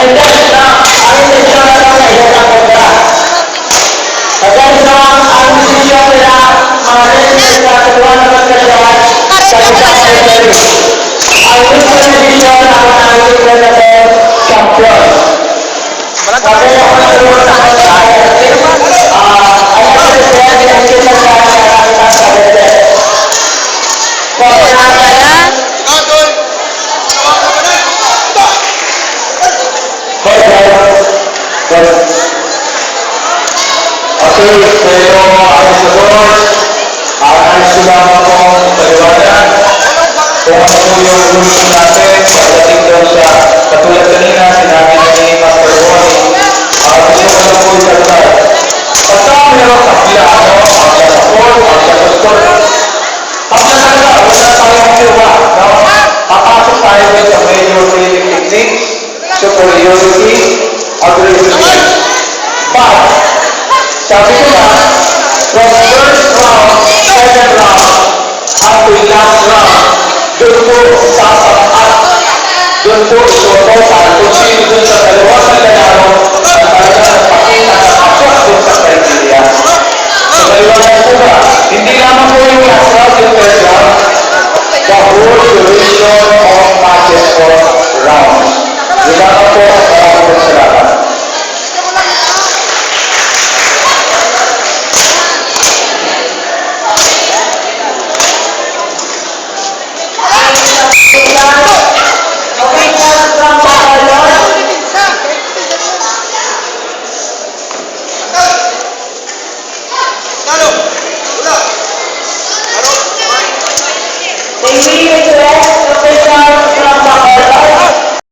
Attendance na ang intensyon na lang ay isang kontra. Again, so, ang desisyon nila, mga residents sa katuwa ng pagkasyahan sa isang referee. Ang mismo desisyon ang managing president champion. Sabi niya kung nagulong sa kontra, ay nag-present ang kita sa nakakita sa president. So, okay, pero ang susunod, nais ko lamang pong paliwanag kung ano po yung rules natin pagdating doon sa katulad kanina, sinabi ni Master Boy, gusto ko na po isalutad. Basta mayroong kapila, kapila sa poll, kapila sa score. Kapila talaga, wala tayong siwa. Papasok tayo din sa major training techniques, superiority, aggressiveness. But, sabi ko na, from first round, second round, up to last round, doon po sasapat, doon po isuotosan kung sino doon sa dalawang lalaro na talaga nagpakita na kapwa doon sa criteria. So, maliwanag po ba? Hindi naman po yung last round, yung third round, the whole duration of matches for rounds. Yun naman po